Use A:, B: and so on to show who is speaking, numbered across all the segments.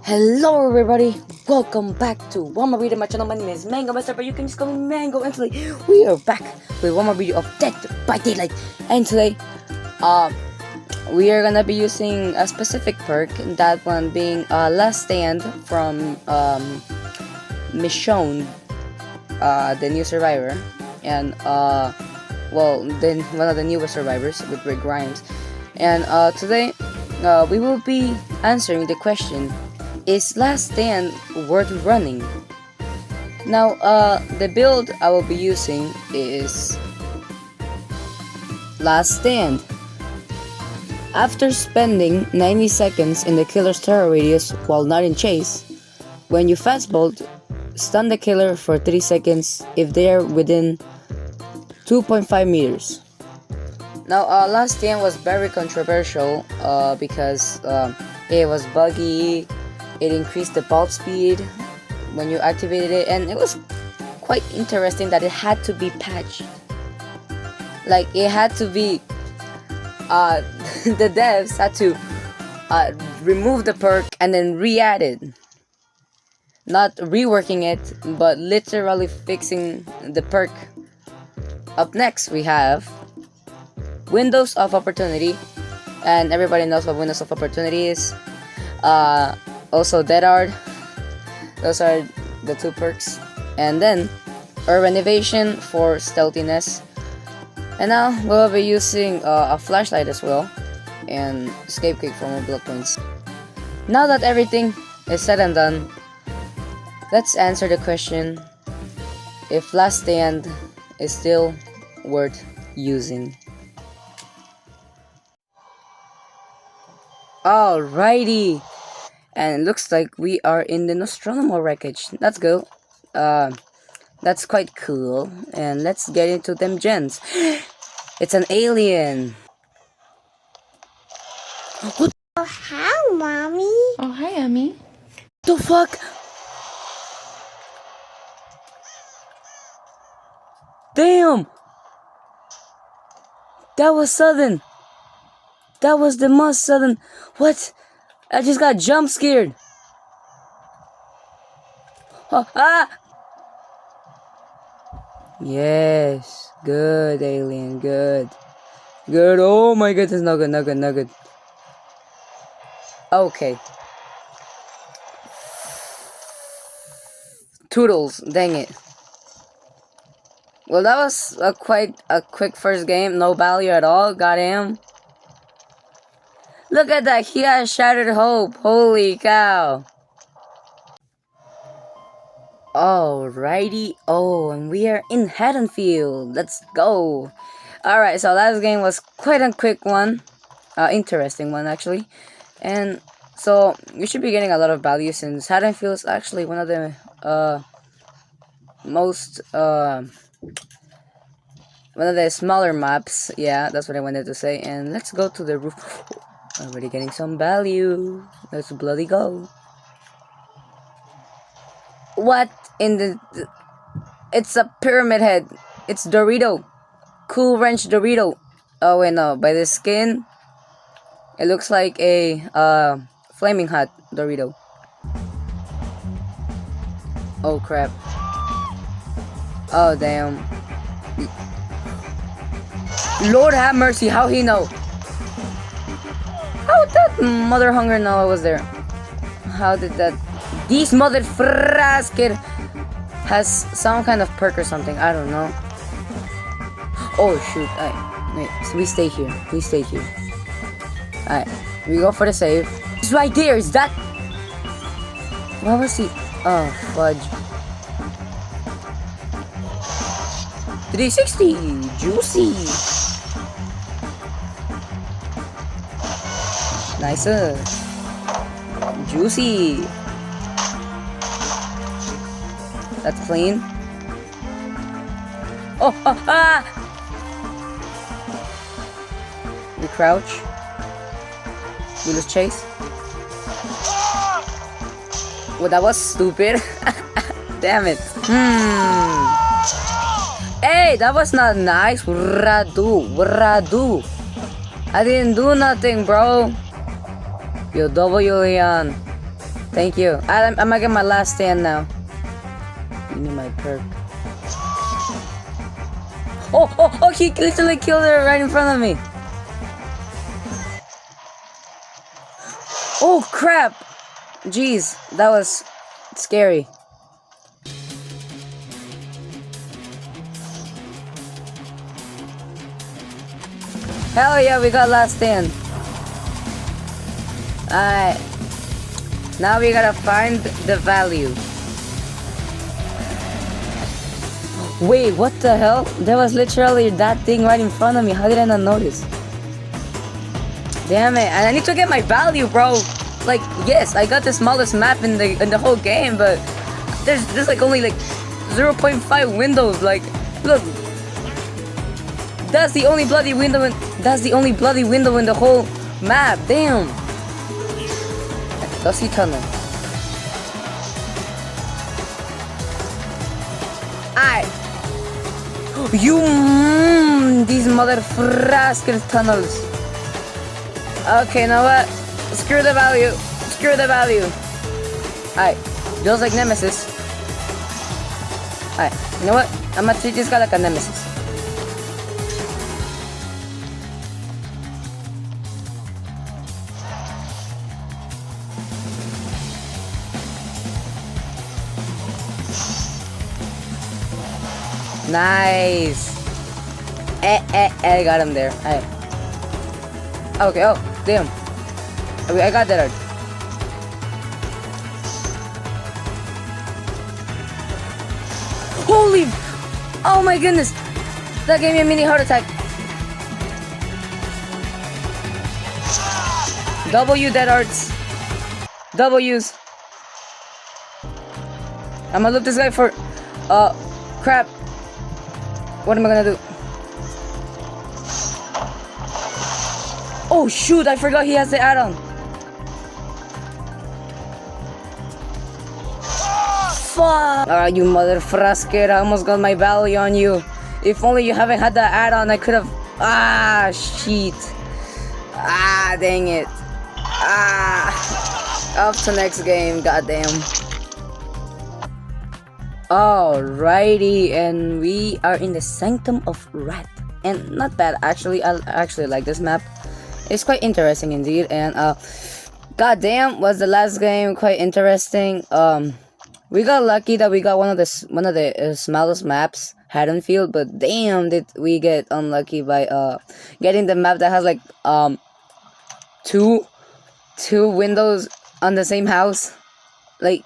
A: Hello everybody, welcome back to one more video of my channel. My name is Mango Master, but you can just call me Mango. And today we are back with one more video of Dead by Daylight. And today, we are gonna be using a specific perk. That one being Last Stand from Michonne, the new survivor, and then one of the newest survivors with Rick Grimes. And today, we will be answering the question: is Last Stand worth running? Now, the build I will be using is Last Stand. After spending 90 seconds in the killer's terror radius while not in chase, when you fast bolt, stun the killer for 3 seconds if they are within 2.5 meters. Now, Last Stand was very controversial because it was buggy. It increased the bolt speed when you activated it, and it was quite interesting that it had to be patched. Like, it had to be, the devs had to remove the perk and then re-add it. Not reworking it, but literally fixing the perk. Up next, we have Windows of Opportunity, and everybody knows what Windows of Opportunity is. Also Deadard. Those are the two perks. And then Urban Evasion for stealthiness. And now we'll be using a flashlight as well, and escape kick for more blood points. Now that everything is said and done, let's answer the question if Last Stand is still worth using. Alrighty, and it looks like we are in the Nostromo wreckage. Let's go. That's quite cool. And let's get into them gens. It's an alien. What
B: Oh, hi, Mommy.
C: Oh, hi, Emmy.
A: the fuck? Damn! That was sudden. That was the most sudden. What? I just got jump scared. Oh, ah! Yes. Good, alien. Good. Good. Oh my goodness. No good, no good, no good. Okay. Toodles. Dang it. Well, that was quite a quick first game. No value at all. Got him. Look at that. He has Shattered Hope. Holy cow. Alrighty. Oh, and we are in Haddonfield. Let's go. Alright, so last game was quite a quick one. Interesting one, actually. And so, you should be getting a lot of value since Haddonfield is actually one of the most one of the smaller maps. Yeah, that's what I wanted to say. And let's go to the roof. Already getting some value. Let's bloody go. What in the... It's a pyramid head. It's Dorito. Cool Wrench Dorito. Oh wait, no. By the skin, it looks like a Flaming Hot Dorito. Oh crap. Oh damn. Lord have mercy, how he know? How did that mother hunger know I was there? How did that... This mother frasker has some kind of perk or something, I don't know. Oh shoot, wait, so we stay here, we stay here. Alright, we go for the save. It's right there, is that... What was he... Oh, fudge. 360, juicy. Nicer. Juicy. That's clean. Oh, ah! We crouch. We lose chase. Well, that was stupid. Damn it. Hey, that was not nice. Radu. I didn't do nothing, bro. Yo, double Julian. Thank you. I'm gonna get my last stand now. Give me my perk. Oh, he literally killed her right in front of me. Oh, crap. Jeez, that was scary. Hell yeah, we got last stand. Alright. Now we gotta find the value. Wait, what the hell? There was literally that thing right in front of me. How did I not notice? Damn it! And I need to get my value, bro. Like, yes, I got the smallest map in the whole game, but there's like only like 0.5 windows. Like, look, that's the only bloody window in the whole map. Damn. Dusty tunnel. These motherfrasker tunnels. Okay, now what? Screw the value. Screw the value. Alright, just like Nemesis. Alright, you know what? I'm gonna treat this guy like a Nemesis. Nice. I got him there. Alright. Okay, oh, damn. I got that. Holy! Oh my goodness! That gave me a mini heart attack. W dead arts. W's. I'm gonna look this guy for crap. What am I gonna do? Oh shoot, I forgot he has the add-on. Fuck! You motherfrasker, I almost got my value on you. If only you haven't had the add-on, I could have... Ah, shit. Ah, dang it. Ah. Up to next game, goddamn. Alrighty, and we are in the Sanctum of Wrath. And not bad, actually. I actually like this map. It's quite interesting indeed, and goddamn, was the last game quite interesting. We got lucky that we got one of the smallest maps, Haddonfield, but damn, did we get unlucky by getting the map that has like two windows on the same house, like,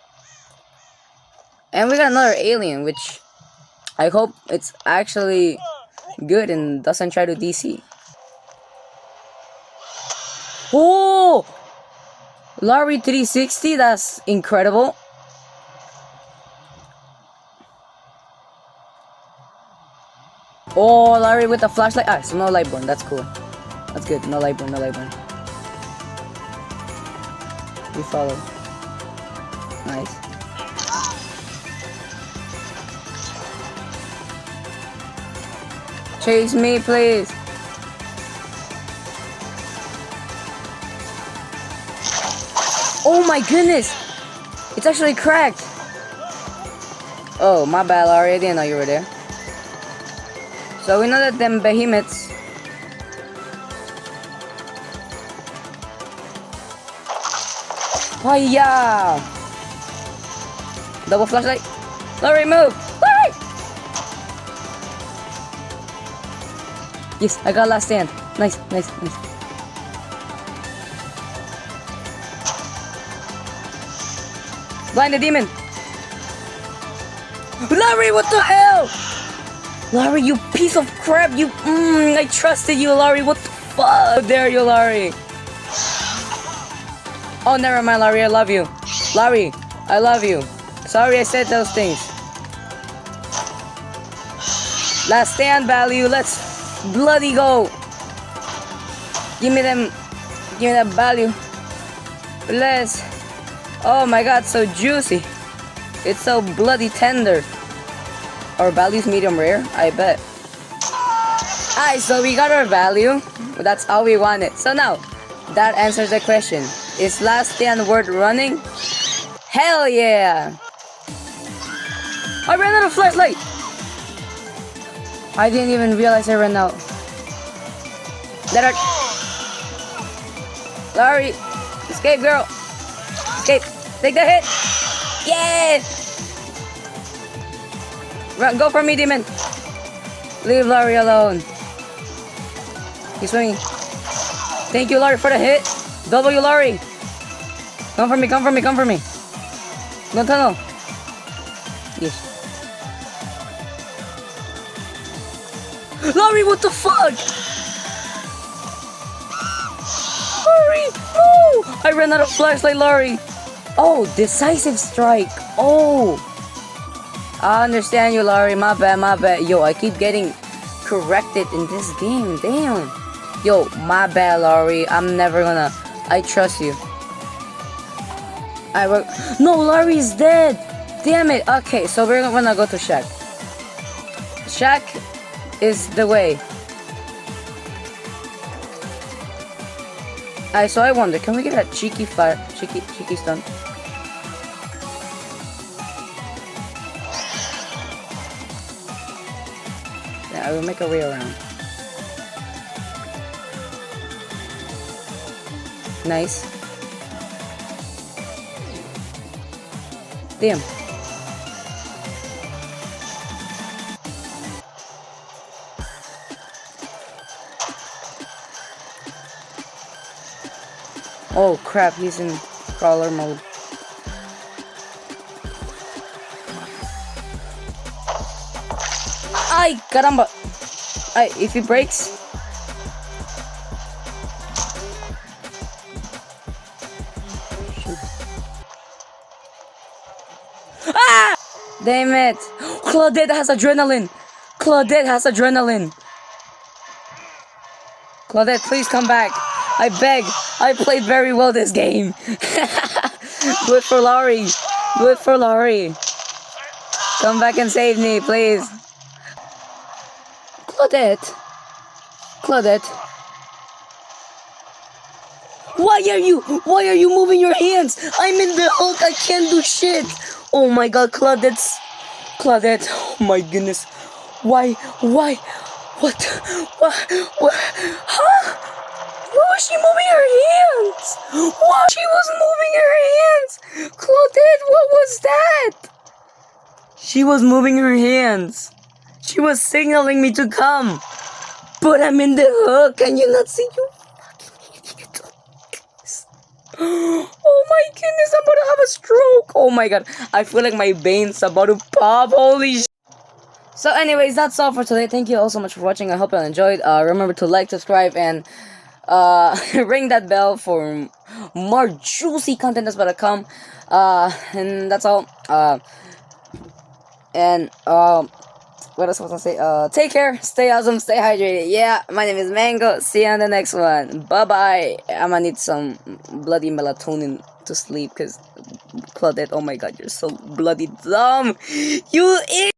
A: and we got another alien, which I hope it's actually good and doesn't try to DC. Oh! Larry 360, that's incredible. Oh, Larry with the flashlight. Ah, so no Lightborn, that's cool. That's good, no Lightborn, no Lightborn. We follow. Nice. Chase me, please. Oh my goodness! It's actually cracked! Oh, my bad, Larry. I didn't know you were there. So we know that them behemoths... Oh yeah! Double flashlight. Larry, move! Larry! Yes, I got last stand. Nice, nice, nice. Blind the demon! Larry, what the hell? Larry, you piece of crap! You, I trusted you, Larry. What the fuck? How dare you, Larry? Oh, never mind, Larry. I love you, Larry. I love you. Sorry, I said those things. Last stand value. Let's bloody go. Give me them. Give me that value. Let's. Oh my God, so juicy. It's so bloody tender. Our value's medium rare, I bet. Alright, so we got our value. That's all we wanted. So now, that answers the question. Is last stand worth running? Hell yeah! I ran out of flashlight! I didn't even realize I ran out. Let her... Larry! Escape, girl! Escape! Take the hit! Yes! Run, go for me, demon! Leave Larry alone. He's swinging. Thank you, Larry, for the hit. W, Larry. Come for me, come for me, come for me. No tunnel. Yes. Larry, what the fuck? Larry, no! I ran out of flashlight, Larry. Oh, decisive strike. Oh. I understand you, Larry. My bad, my bad. Yo, I keep getting corrected in this game. Damn. Yo, my bad, Larry. I'm never gonna... I trust you. No, Larry's dead. Damn it. Okay, so we're gonna go to Shack. Shack is the way. So I wonder, can we get a cheeky stunt? Yeah, I will make a way around. Nice. Damn. Oh crap, he's in crawler mode. Ay, caramba! Ay, if he breaks... Ah! Damn it! Claudette has adrenaline! Claudette has adrenaline! Claudette, please come back! I beg! I played very well this game! Do it for Laurie! Do it for Laurie! Come back and save me, please! Claudette! Claudette! Why are you moving your hands? I'm in the hook, I can't do shit! Oh my god, Claudette, oh my goodness. Why, what, huh? Why was she moving her hands? Why she was moving her hands? Claudette, what was that? She was moving her hands. She was signaling me to come. But I'm in the hook, can you not see you? Oh my goodness, I'm about to have a stroke. Oh my god, I feel like my veins about to pop. Holy sh. So anyways, that's all for today. Thank you all so much for watching. I hope you all enjoyed. Remember to like, subscribe, and ring that bell for more juicy content that's about to come. And that's all. What else was I say? Take care, stay awesome, stay hydrated. Yeah, my name is Mango. See you on the next one. Bye bye. I'm gonna need some bloody melatonin to sleep because Claudette, oh my god, you're so bloody dumb. You idiot.